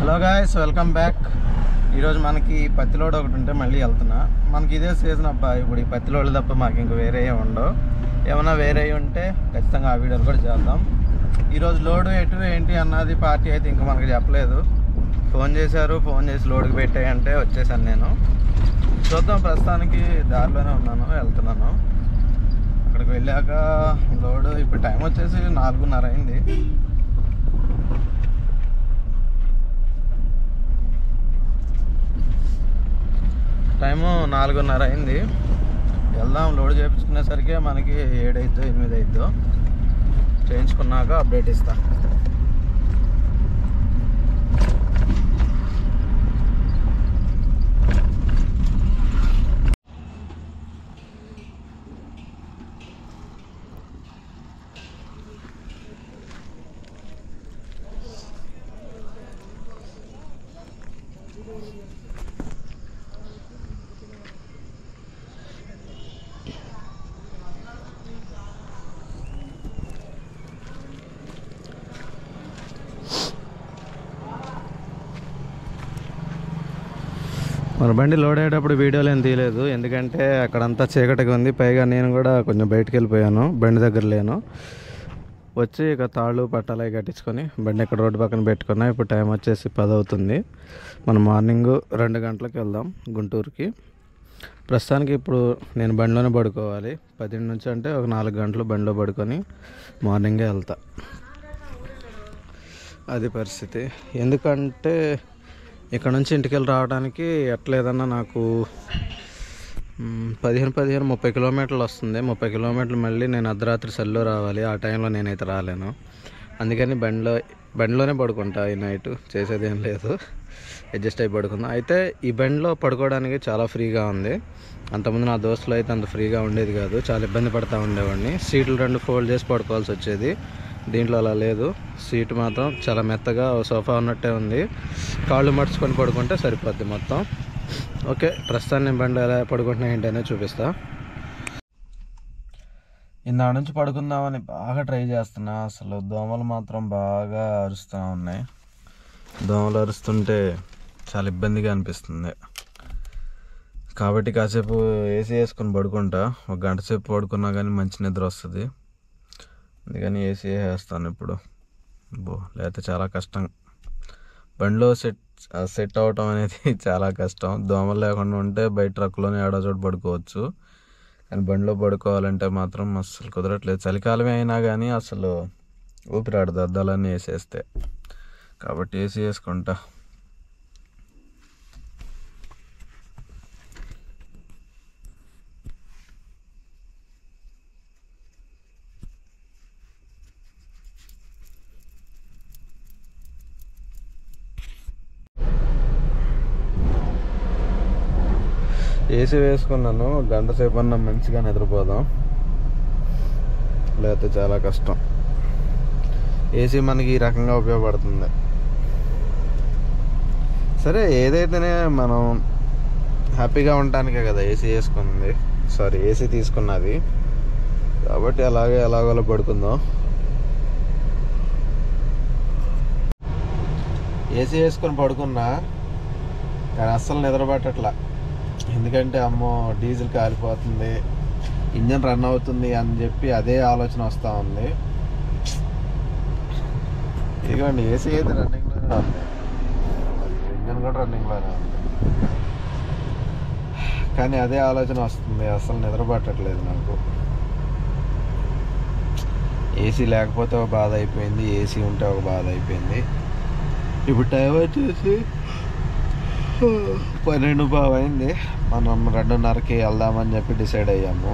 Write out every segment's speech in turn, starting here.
Hello guys, welcome back. ఈరోజు మనకి పత్తి లోడ్ ఒకటి ఉంటే మళ్ళీ వెళ్తున్నా. మనకి ఇదే సీజన్ అబ్బా. ఇప్పుడు ఈ పత్తి లోడ్లు తప్ప మాకు ఇంక వేరే ఉండవు. ఏమైనా వేరే ఉంటే ఖచ్చితంగా ఆ వీడియోలు కూడా చేద్దాం. ఈరోజు లోడు ఎటు ఏంటి అన్నది పార్టీ అయితే ఇంకా మనకు చెప్పలేదు. ఫోన్ చేశారు, ఫోన్ చేసి లోడ్కి పెట్టాయంటే వచ్చేసాను నేను. చూద్దాం, ప్రస్తుతానికి దారిలోనే ఉన్నాను, వెళ్తున్నాను. అక్కడికి వెళ్ళాక లోడు ఇప్పుడు టైం వచ్చేసి 4:30 అయింది. టైము 4:30 అయింది. వెళ్దాం. లోడ్ చేయించుకునేసరికి మనకి 7 అవుతుందో 8 అవుతుందో. చేయించుకున్నాక అప్డేట్ ఇస్తా. మన బండి లోడ్ అయ్యేటప్పుడు వీడియోలు ఏం తీయలేదు, ఎందుకంటే అక్కడంతా చీకటిగా ఉంది. పైగా నేను కూడా కొంచెం బయటకు వెళ్ళిపోయాను, బండి దగ్గర లేను. వచ్చి ఇక తాళ్ళు పట్టాలు అవి కట్టించుకొని బండి ఇక్కడ రోడ్డు పక్కన పెట్టుకున్నా. ఇప్పుడు టైం వచ్చేసి 10 అవుతుంది. మనం మార్నింగ్ 2 గంటలకు వెళ్దాం గుంటూరుకి. ప్రస్తుతానికి ఇప్పుడు నేను బండిలోనే పడుకోవాలి. 10 నుంచి అంటే ఒక 4 గంటలు బండిలో పడుకొని మార్నింగే వెళ్తా. అది పరిస్థితి. ఎందుకంటే ఇక్కడ నుంచి ఇంటికి వెళ్ళి రావడానికి ఎట్లేదన్నా నాకు 15-30 కిలోమీటర్లు వస్తుంది. 30 కిలోమీటర్లు మళ్ళీ నేను అర్ధరాత్రి సెల్లో రావాలి. ఆ టైంలో నేనైతే రాలేను. అందుకని బండిలోనే పడుకుంటా. ఈ నైట్ చేసేది ఏం లేదు, అడ్జస్ట్ అయి పడుకుందాం. అయితే ఈ బండిలో పడుకోవడానికి చాలా ఫ్రీగా ఉంది. అంతకుముందు నా దోస్తులు అయితే అంత ఫ్రీగా ఉండేది కాదు, చాలా ఇబ్బంది పడుతూ ఉండేవాడిని. సీట్లు 2 ఫోల్డ్ చేసి పడుకోవాల్సి వచ్చేది. దీంట్లో అలా లేదు. సీటు మాత్రం చాలా మెత్తగా సోఫా ఉన్నట్టే ఉంది. కాళ్ళు మడుచుకొని పడుకుంటే సరిపోద్ది మొత్తం. ఓకే, ప్రస్తుతాన్ని నేను బండి ఎలా పడుకుంటున్నా ఏంటనే చూపిస్తా. ఇందా నుంచి పడుకుందామని బాగా ట్రై చేస్తున్నా. అసలు దోమలు మాత్రం బాగా అరుస్తూ ఉన్నాయి. దోమలు అరుస్తుంటే చాలా ఇబ్బందిగా అనిపిస్తుంది. కాబట్టి కాసేపు ఏసీ వేసుకొని పడుకుంటా. 1 గంట సేపు పడుకున్నా కానీ మంచి నిద్ర వస్తుంది. అందుకని ఏసీ వేస్తాను ఇప్పుడు. లేకపోతే చాలా కష్టం. బండిలో సెట్ అవటం అనేది చాలా కష్టం. దోమలు లేకుండా ఉంటే బయట ట్రక్లోనే ఏడో చోట పడుకోవచ్చు, కానీ బండిలో పడుకోవాలంటే మాత్రం అస్సలు కుదరట్లేదు. చలికాలమే అయినా కానీ అసలు ఊపిరాడదు అద్దాలన్నీ వేసేస్తే. కాబట్టి ఏసీ వేసుకుంటా. ఏసీ వేసుకున్నాను. 1 గంట సేపు అన్నా మంచిగా నిద్రపోదాం, లేకపోతే చాలా కష్టం. ఏసీ మనకి ఈ రకంగా ఉపయోగపడుతుంది. సరే, ఏదైతేనే మనం హ్యాపీగా ఉండటానికే కదా ఏసీ వేసుకుంది, ఏసీ తీసుకున్నది. కాబట్టి ఎలాగోలా పడుకుందాం. ఏసీ వేసుకొని పడుకున్నా కానీ అస్సలు నిద్ర పట్టట్లా. ఎందుకంటే అమ్మో డీజిల్ కాలిపోతుంది, ఇంజన్ రన్ అవుతుంది అని చెప్పి అదే ఆలోచన వస్తూ ఉంది. ఇదిగోండి, ఏసీ అయితే రన్నింగ్లోనే ఉంది, ఇంజన్ కూడా రన్నింగ్లోనే ఉంది, కానీ అదే ఆలోచన వస్తుంది. అసలు నిద్ర పట్టట్లేదు నాకు. ఏసీ లేకపోతే ఒక బాధ అయిపోయింది, ఏసీ ఉంటే ఒక బాధ అయిపోయింది. ఇప్పుడు టైం వచ్చేసి 12:15 అయింది. మనం 2:30కి వెళ్దామని చెప్పి డిసైడ్ అయ్యాము.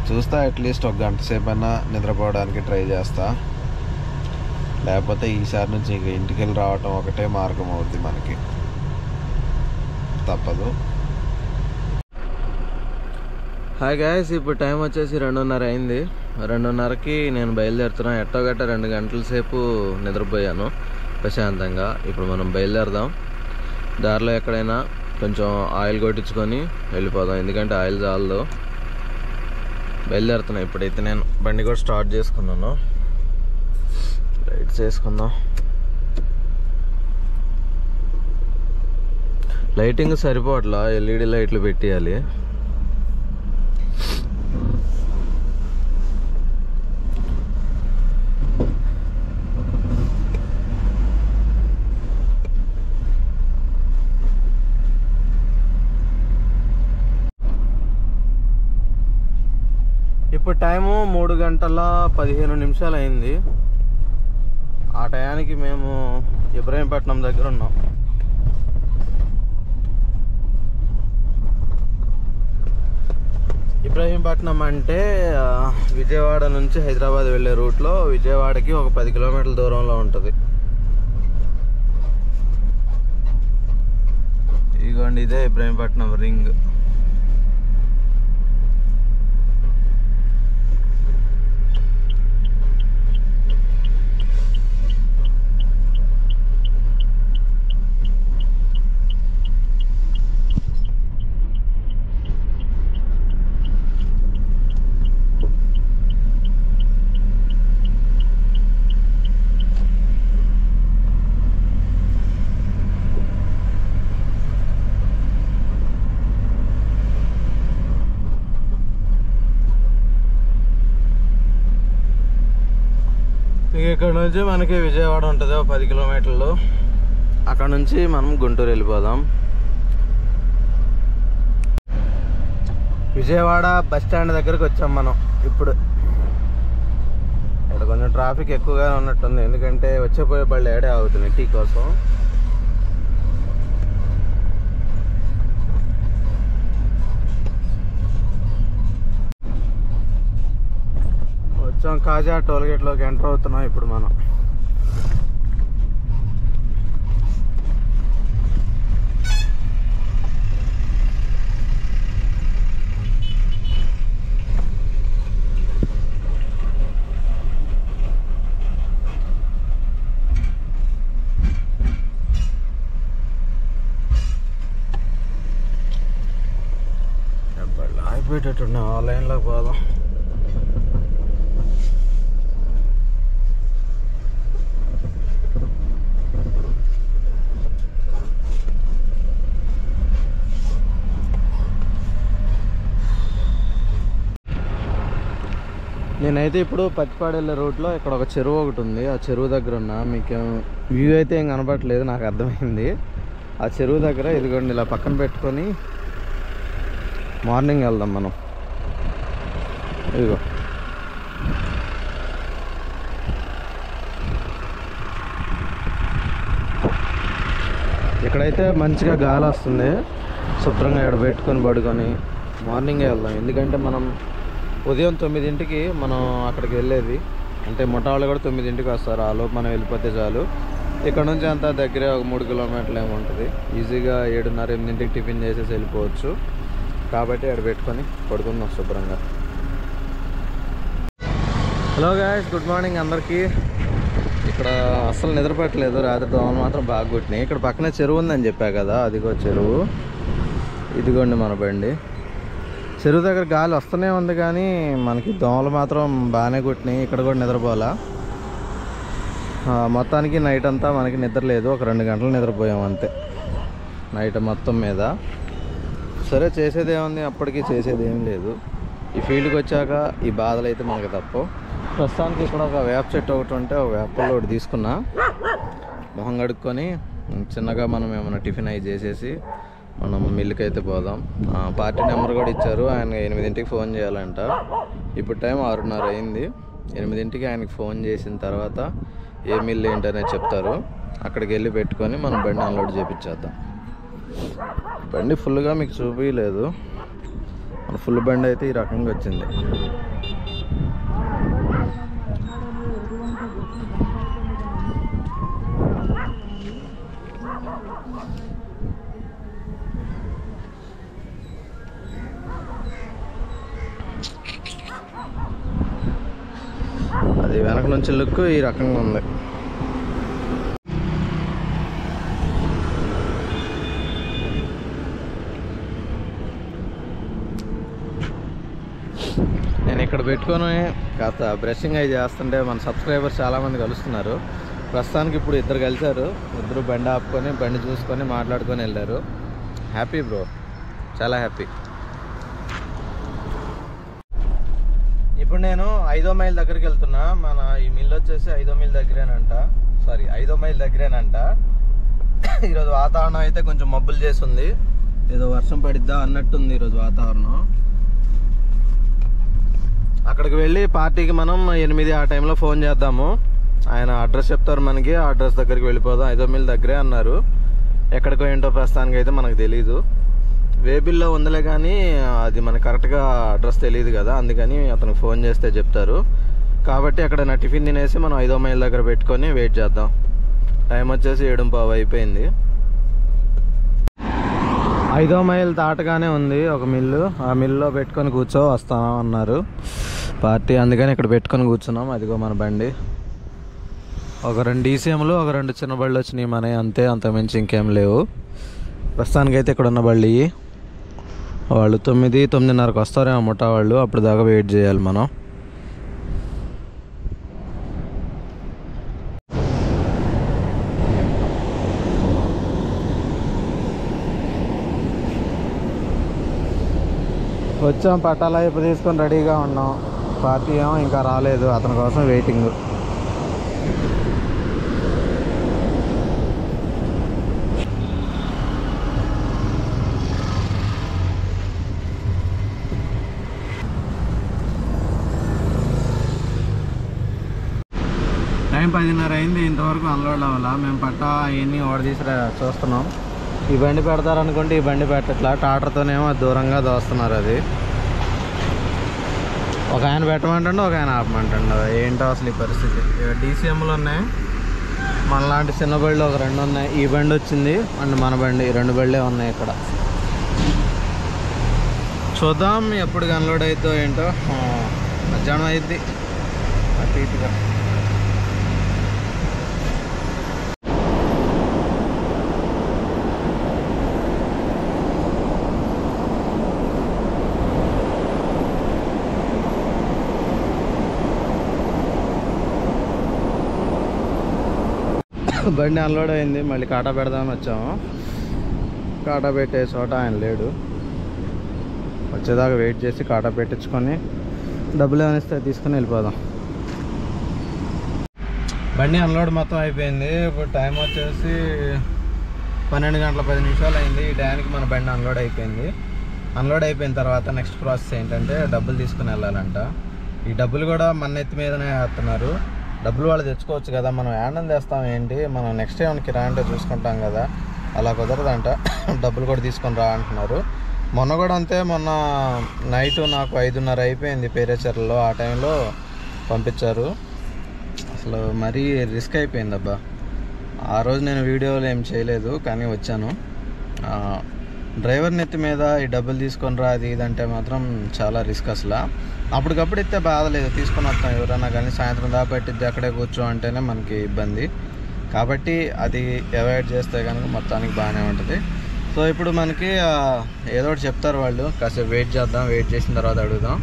చూస్తా, అట్లీస్ట్ 1 గంట సేపు అయినా నిద్రపోవడానికి ట్రై చేస్తా. లేకపోతే ఈసారి నుంచి ఇంక ఇంటికి వెళ్ళి రావటం ఒకటే మార్గం అవుద్ది మనకి, తప్పదు. హాయ్ గాయస్, ఇప్పుడు టైం వచ్చేసి 2:30 అయింది. 2:30కి నేను బయలుదేరుతున్నా. ఎట్టోగట్ట 2 గంటల సేపు నిద్రపోయాను ప్రశాంతంగా. ఇప్పుడు మనం బయలుదేరదాం. దారిలో ఎక్కడైనా కొంచెం ఆయిల్ కొట్టించుకొని వెళ్ళిపోదాం, ఎందుకంటే ఆయిల్ చాలదు. బయలుదేరుతున్నా. ఇప్పుడైతే నేను బండి కూడా స్టార్ట్ చేసుకున్నాను. లైట్స్ వేసుకుందాం. లైటింగ్ సరిపోవట్లా, ఎల్ఈడి లైట్లు పెట్టేయాలి. ఇప్పుడు టైము 3:15 అయింది. ఆ టయానికి మేము ఇబ్రహీంపట్నం దగ్గర ఉన్నాం. ఇబ్రహీంపట్నం అంటే విజయవాడ నుంచి హైదరాబాద్ వెళ్ళే రూట్లో విజయవాడకి ఒక 10 కిలోమీటర్ల దూరంలో ఉంటుంది. ఇదిగోండి, ఇదే ఇబ్రహీంపట్నం రింగ్. ఇక్కడ నుంచి మనకి విజయవాడ ఉంటుంది, 10 కిలోమీటర్లు. అక్కడ నుంచి మనం గుంటూరు వెళ్ళిపోదాం. విజయవాడ బస్ స్టాండ్ దగ్గరకు వచ్చాం మనం ఇప్పుడు. ఇక్కడ కొంచెం ట్రాఫిక్ ఎక్కువగానే ఉన్నట్టుంది, ఎందుకంటే వచ్చేపోయే బళ్ళు ఏడే ఆగుతుంది టీ కోసం. వచ్చాం, కాజా టోల్గేట్లోకి ఎంటర్ అవుతున్నాం ఇప్పుడు మనం. అయిపోయేటట్టున్నాం, ఆ లైన్లోకి పోదాం. నేనైతే ఇప్పుడు పచ్చిపాడు వెళ్ళే రూట్లో ఇక్కడ ఒక చెరువు ఒకటి ఉంది. ఆ చెరువు దగ్గర ఉన్నా. మీకు వ్యూ అయితే ఏం కనపడట్లేదు, నాకు అర్థమైంది. ఆ చెరువు దగ్గర ఇదిగోండి ఇలా పక్కన పెట్టుకొని మార్నింగ్ వెళ్దాం మనం. ఇదిగో ఇక్కడైతే మంచిగా గాలి వస్తుంది. శుభ్రంగా ఇక్కడ పెట్టుకొని పడుకొని మార్నింగే వెళ్దాం. ఎందుకంటే మనం ఉదయం 9ంటికి మనం అక్కడికి వెళ్ళేది. అంటే ముఠా వాళ్ళు కూడా 9ంటికి వస్తారు. ఆ లోపు మనం వెళ్ళిపోతే చాలు. ఇక్కడ నుంచి అంతా దగ్గరే ఒక 3 కిలోమీటర్లు ఏమో ఉంటుంది. ఈజీగా 7:30, 8ంటికి టిఫిన్ చేసేసి వెళ్ళిపోవచ్చు. కాబట్టి అక్కడ పెట్టుకొని పడుకుందాం శుభ్రంగా. హలో గాయ్స్, గుడ్ మార్నింగ్ అందరికీ. ఇక్కడ అస్సలు నిద్రపట్టలేదు, రాత్రి దోమలు మాత్రం బాగా కొట్టినాయి. ఇక్కడ పక్కనే చెరువు ఉందని చెప్పా కదా, అదిగో చెరువు. ఇదిగోండి మన బండి. చెరువు దగ్గర గాలి వస్తూనే ఉంది, కానీ మనకి దోమలు మాత్రం బాగానే కొట్టినాయి. ఇక్కడ కూడా నిద్రపోలా. మొత్తానికి నైట్ అంతా మనకి నిద్ర లేదు. ఒక 2 గంటలు నిద్రపోయాం అంతే నైట్ మొత్తం మీద. సరే, చేసేది ఏముంది, అప్పటికి చేసేది ఏం లేదు. ఈ ఫీల్డ్కి వచ్చాక ఈ బాధలు అయితే మనకి తప్పవు. ప్రస్తుతానికి ఇక్కడ ఒక వేప చెట్టు ఒకటి ఉంటే ఒక వేపల్లో ఒకటి తీసుకున్నా. మొహం కడుక్కొని చిన్నగా మనం ఏమైనా టిఫిన్ అవి చేసేసి మనం మిల్లుకి అయితే పోదాం. పార్టీ నెంబర్ కూడా ఇచ్చారు. ఆయన 8ంటికి ఫోన్ చేయాలంట. ఇప్పుడు టైం 6:30 అయింది. 8ంటికి ఆయనకి ఫోన్ చేసిన తర్వాత ఏ మిల్లు ఏంటనేది చెప్తారు. అక్కడికి వెళ్ళి పెట్టుకొని మనం బండి అన్లోడ్ చేయించేద్దాం. బండి ఫుల్గా మీకు చూపించలేదు. మన ఫుల్ బండి అయితే ఈ రకంగా వచ్చింది. అది వెనక నుంచి లుక్ ఈ రకంగా ఉంది. నేను ఇక్కడ పెట్టుకొని కాస్త బ్రషింగ్ అవి చేస్తుంటే మన సబ్స్క్రైబర్స్ చాలామంది కలుస్తున్నారు. ప్రస్తుతానికి ఇప్పుడు 2 కలిశారు. 2 బండి ఆపుకొని బండి చూసుకొని మాట్లాడుకొని వెళ్ళారు. హ్యాపీ బ్రో, చాలా హ్యాపీ. ఇప్పుడు నేను 5వ మైల్ దగ్గరికి వెళ్తున్నా. మన ఈ మిల్ వచ్చేసి 5వ మైల్ దగ్గరేనంట, సారీ 5వ మైల్ దగ్గరేనంట. ఈరోజు వాతావరణం అయితే కొంచెం మబ్బులు చేసి ఉంది, ఏదో వర్షం పడిద్దా అన్నట్టుంది ఈరోజు వాతావరణం. అక్కడికి వెళ్ళి పార్టీకి మనం 8 ఆ టైంలో ఫోన్ చేద్దాము. ఆయన అడ్రస్ చెప్తారు మనకి, ఆ అడ్రస్ దగ్గరికి వెళ్ళిపోదాం. 5వ మైల్ దగ్గరే అన్నారు, ఎక్కడికో ఏంటో ప్రస్తుతానికి అయితే మనకు తెలీదు. వేబిల్లో ఉందిలే కానీ అది మనకు కరెక్ట్గా అడ్రస్ తెలియదు కదా, అందుకని అతనికి ఫోన్ చేస్తే చెప్తారు. కాబట్టి అక్కడ నా టిఫిన్ తినేసి మనం 5వ మైల్ దగ్గర పెట్టుకొని వెయిట్ చేద్దాం. టైం వచ్చేసి 7:15 అయిపోయింది. 5వ మైల్ దాటగానే ఉంది ఒక మిల్లు, ఆ మిల్లో పెట్టుకొని వస్తాం అన్నారు పార్టీ, అందుకని ఇక్కడ పెట్టుకొని కూర్చున్నాం. అదిగో మన బండి, ఒక 2 DCMలు, ఒక 2 చిన్న బళ్ళు వచ్చినాయి మనవి, అంతే, అంతకుమించి ఇంకేం లేవు ప్రస్తుతానికైతే. ఇక్కడ ఉన్న బళ్ళు వాళ్ళు 9-9:30కి వస్తారేమో ముఠా వాళ్ళు, అప్పుడు దాకా వెయిట్ చేయాలి మనం. వచ్చాం, పట్టాల వైపు తీసుకొని రెడీగా ఉన్నాం. పార్టీ ఏమో ఇంకా రాలేదు, అతని కోసం వెయిటింగ్. టైం 10:30 అయింది, ఇంతవరకు అన్లోడ్ అవ్వాలా. మేము పట్టా అవన్నీ ఓడదీసి చూస్తున్నాం. ఈ బండి పెడతారనుకుంటే ఈ బండి పెట్టట్లా, టాటర్తోనేమో దూరంగా దోస్తున్నారు. అది ఒక ఆయన పెట్టమంటుండే, ఒక ఆయన ఆపమంటుండే. ఏంటో అసలు ఈ పరిస్థితి. DCMలు ఉన్నాయి, మనలాంటి చిన్న బళ్ళు ఒక 2 ఉన్నాయి. ఈ బండి వచ్చింది అండ్ మన బండి, 2 బళ్ళే ఉన్నాయి ఇక్కడ. చూద్దాం ఎప్పుడు అన్లోడ్ అవుతుందో ఏంటో. మధ్యాహ్నం అయింది అటు ఇటుగా. బండి అన్లోడ్ అయింది, మళ్ళీ కాటా పెడదామని వచ్చాము. కాటా పెట్టే చోట ఆయన లేడు, వచ్చేదాకా వెయిట్ చేసి కాటా పెట్టించుకొని డబ్బులు ఏమైనా ఇస్తే తీసుకొని వెళ్ళిపోదాం. బండి అన్లోడ్ మొత్తం అయిపోయింది. ఇప్పుడు టైం వచ్చేసి 12:10 అయింది. ఈ టైంకి మన బండి అన్లోడ్ అయిపోయింది. అన్లోడ్ అయిపోయిన తర్వాత నెక్స్ట్ ప్రాసెస్ ఏంటంటే డబ్బులు తీసుకుని వెళ్ళాలంట. ఈ డబ్బులు కూడా మన నెత్తి మీదనే వేస్తున్నారు. డబ్బులు వాళ్ళు తెచ్చుకోవచ్చు కదా, మనం యానం తెస్తాం ఏంటి, మనం నెక్స్ట్ టైం కిరా అంటే చూసుకుంటాం కదా, అలా కుదరదంట. డబ్బులు కూడా తీసుకొని రా అంటున్నారు. మొన్న కూడా అంతే, మొన్న నైట్ నాకు 5:30 అయిపోయింది పేరేచర్లలో, ఆ టైంలో పంపించారు. అసలు మరీ రిస్క్ అయిపోయింది అబ్బా. ఆ రోజు నేను వీడియోలు ఏం చేయలేదు కానీ వచ్చాను. డ్రైవర్ నెత్తి మీద ఈ డబ్బులు తీసుకొని రా అది ఇదంటే మాత్రం చాలా రిస్క్. అసలు అప్పటికప్పుడు ఇస్తే బాధలేదు, తీసుకొని వస్తాం ఎవరైనా కానీ. సాయంత్రం దాకా పెట్టిద్ది అక్కడే కూర్చో అంటేనే మనకి ఇబ్బంది. కాబట్టి అది అవాయిడ్ చేస్తే కనుక మొత్తానికి బాగానే ఉంటుంది. సో ఇప్పుడు మనకి ఏదో ఒకటి చెప్తారు వాళ్ళు, కాసేపు వెయిట్ చేద్దాం, వెయిట్ చేసిన తర్వాత అడుగుదాం.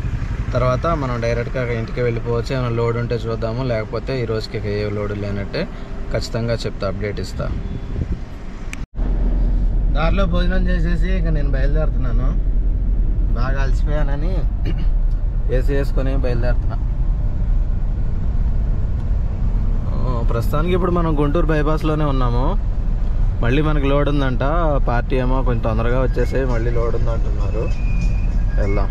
తర్వాత మనం డైరెక్ట్గా ఇంటికి వెళ్ళిపోవచ్చు. ఏమైనా లోడ్ ఉంటే చూద్దాము, లేకపోతే ఈ రోజుకి ఏ లోడ్ లేనట్టే ఖచ్చితంగా చెప్తా, అప్డేట్ ఇస్తా. దారిలో భోజనం చేసేసి ఇంకా నేను బయలుదేరుతున్నాను. బాగా అలసిపోయానని ఏసీ వేసుకొని బయలుదేరుతున్నా. ప్రస్తుతానికి ఇప్పుడు మనం గుంటూరు బైపాస్లోనే ఉన్నాము. మళ్ళీ మనకి లోడ్ ఉందంట. పార్టీ ఏమో కొంచెం తొందరగా వచ్చేసి మళ్ళీ లోడ్ ఉందంటున్నారు. వెళ్దాం.